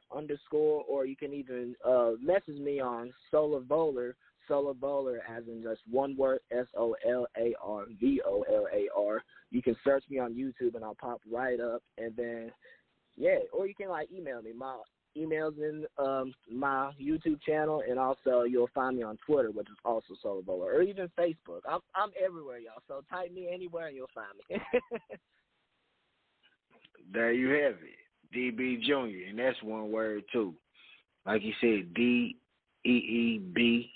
_, or you can even message me on Solar Bowler as in just one word, SOLARVOLAR. You can search me on YouTube and I'll pop right up. And then, or you can email me. My email's in my YouTube channel, and also you'll find me on Twitter, which is also Solar Bowler, or even Facebook. I'm everywhere, y'all. So type me anywhere and you'll find me. There you have it, DB Jr., and that's one word too. Like you said, DEEBEEJR,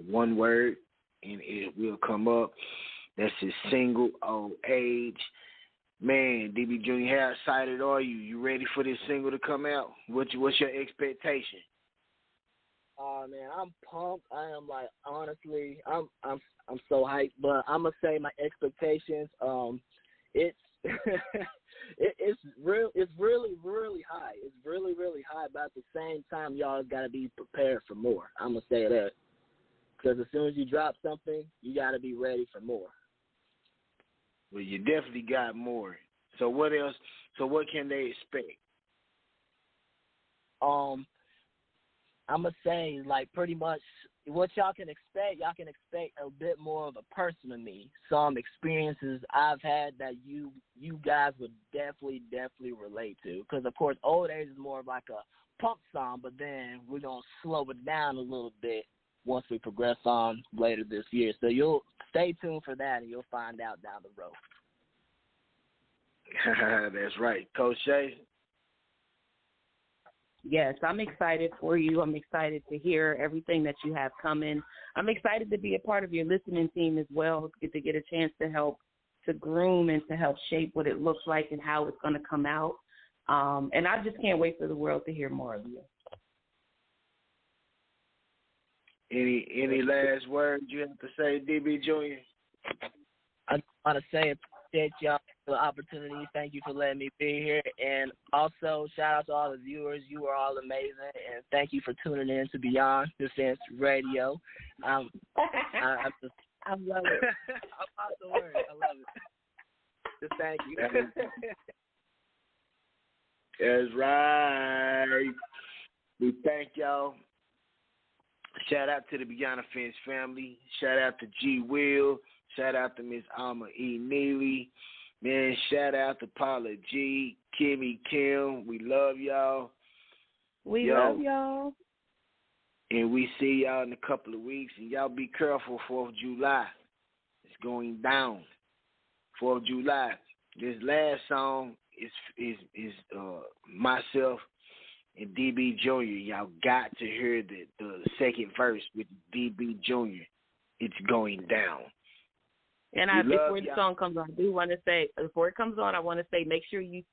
one word, and it will come up. That's his single, Old Age. Man, DB Jr., how excited are you? You ready for this single to come out? What's your expectation? Man, I'm pumped. I am honestly, I'm so hyped. But I'm gonna say my expectations. It's it's really high. It's really high. But at the same time, y'all gotta be prepared for more. I'm gonna say that because as soon as you drop something, you gotta be ready for more. Well, you definitely got more. So what else? So what can they expect? I'm gonna say pretty much what y'all can expect. Y'all can expect a bit more of a person of me. Some experiences I've had that you guys would definitely relate to. Because of course, Old Age is more of a pump song, but then we're gonna slow it down a little bit once we progress on later this year. So you'll stay tuned for that, and you'll find out down the road. That's right. Coach Shay? Yes, I'm excited for you. I'm excited to hear everything that you have coming. I'm excited to be a part of your listening team as well, to get a chance to help to groom and to help shape what it looks like and how it's going to come out. And I just can't wait for the world to hear more of you. Any last words you have to say, DB Jr.? I want to say appreciate y'all for the opportunity. Thank you for letting me be here. And also, shout out to all the viewers. You are all amazing. And thank you for tuning in to Beyond Defense Radio. I love it. I'm out the word. I love it. Just thank you. That's right. We thank y'all. Shout out to the Beyond Defense family. Shout out to G. Will. Shout out to Miss Alma E. Neely. Man, shout out to Paula G. Kimmy Kim. We love y'all. We love y'all. And we see y'all in a couple of weeks. And y'all be careful, 4th of July. It's going down. 4th of July. This last song is myself and DB Jr. Y'all got to hear the second verse with DB Jr. It's going down. And before the song comes on, I want to say, make sure you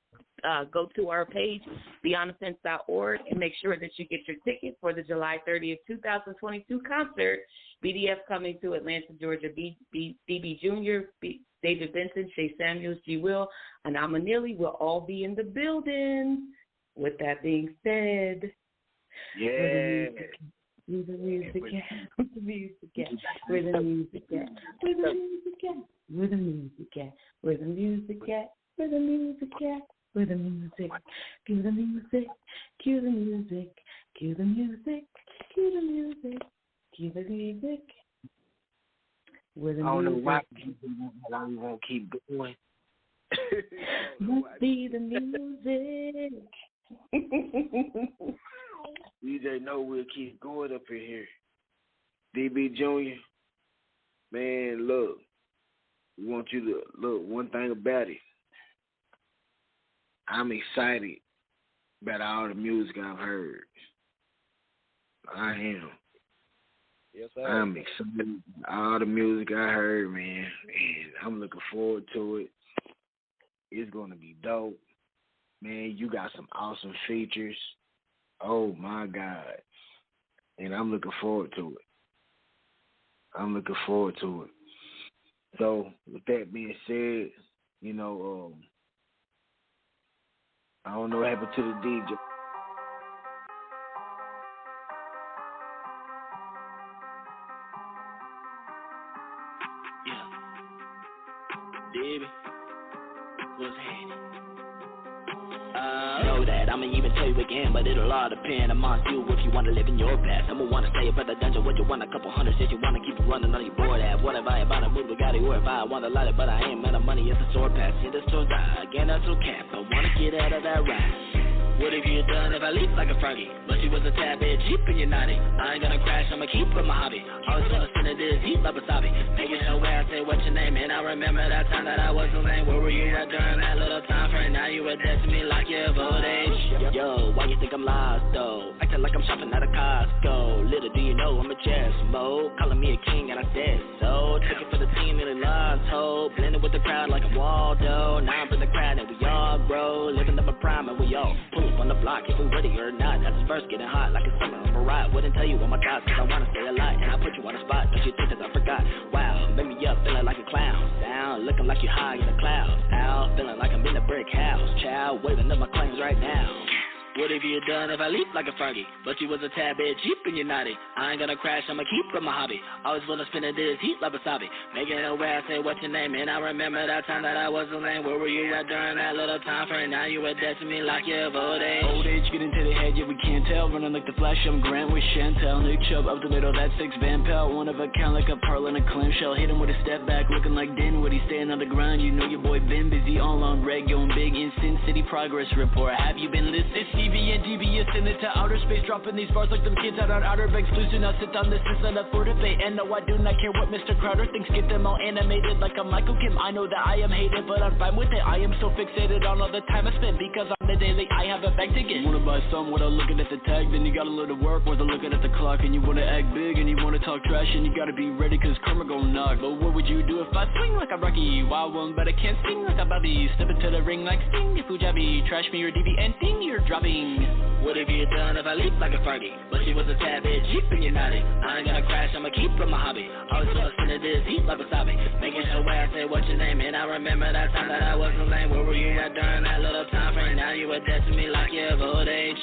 go to our page, beyonddefense.org, and make sure that you get your ticket for the July 30th, 2022 concert. BDF coming to Atlanta, Georgia. DB Jr., David Benton, Shay Samuels, G. Will, and Alma Neely will all be in the building. With that being said, yeah. Where the music at? Where the music at? Where the music at? Where the music at? Where the music at? Where the music at? Where the music at? Where the music? Cue the music. Cue the music. Cue the music. Cue the music. Cue the music. Where the music? I don't know why we won't keep going. Must be the music. DJ know we'll keep going up in here. DB Jr., man, look, we want you to look, one thing about it, I'm excited about all the music I've heard. I am. Yes, sir. I'm excited about all the music I heard, man, and I'm looking forward to it. It's going to be dope. Man, you got some awesome features. Oh, my God. And I'm looking forward to it. So, with that being said, you know, I don't know what happened to the DJ. Yeah. Baby, what's happening? Know that I'ma even tell you again, but it'll all depend on you if you wanna live in your past. I'ma wanna stay up at the dungeon with you, want a couple hundred if you wanna keep it running on your board at. What if I about a move, got it, or if I wanna light it, but I ain't met the money, it's a sword pass. See the store die, again that's okay, but wanna get out of that ride. What have you done if I leap like a froggy? But she was a tad bit cheap and you're naughty. I ain't gonna crash, I'ma keep with my hobby. Always gonna spin it this deep like wasabi. Making her way, I say what's your name? And I remember that time that I was the lame. Where were you at during that little time frame? Now you were dead to me like your old age. Yo, why you think I'm lost though? Acting like I'm shopping at a Costco. Little do you know I'm a chess mode. Calling me a king and I said so. Took it for the team in the lost hope. Blending with the crowd like a Waldo. Now I'm in the crowd and we all grow. Living up a prime and we all pull on the block if we ready or not. That's the first getting hot like a summer of a ride. Wouldn't tell you all my thoughts cause I wanna stay alive. And I put you on the spot, don't you think that I forgot? Wow, make me up feeling like a clown. Down, looking like you high in the clouds. Out, feeling like I'm in a brick house. Child, waving up my claims right now. What have you done if I leap like a froggy? But you was a tad bit cheap and you're naughty. I ain't gonna crash, I'ma keep with my hobby. Always wanna spin it this heat like wasabi. Making it where I say what's your name? And I remember that time that I was the lame. Where were you at during that little time frame? Now you were dead to me like your old age. Old age getting to the head, yeah we can't tell. Running like the Flash, I'm Grant with Chantel. Nick Chubb up the middle, that 6 Van Pelt. One of a kind like a pearl in a clamshell. Hit him with a step back, looking like Dinwiddie. Staying on the ground, you know your boy been busy. All on reg, going big in Sin City progress report. Have you been listed? CV and DB, send it to outer space, dropping these bars like them kids out on Outer Banks. Please do not sit on this, is not for debate. And no, I do not care what Mr. Crowder thinks. Get them all animated like a Michael Kim. I know that I am hated, but I'm fine with it. I am so fixated on all the time I spent because on the daily I have a bag to get. You wanna buy some without looking at the tag, then you gotta learn to work without looking at the clock. And you wanna act big and you wanna talk trash, and you gotta be ready cause karma gon' knock. But what would you do if I swing like a Rocky? Wild one, but I can't sing like a Bobby. Step into the ring like Sting, if Fujabi. Trash me or DB and ding, you're dropping. What have you done if I leap like a Fergie? But she was a tad bit cheap and you naughty. I ain't gonna crash, I'ma keep it my hobby. Always lost into this heat like wasabi. Making sure where I say what's your name. And I remember that time that I wasn't lame. Where were you at during that little time frame? Now you attach to me like you're of old age.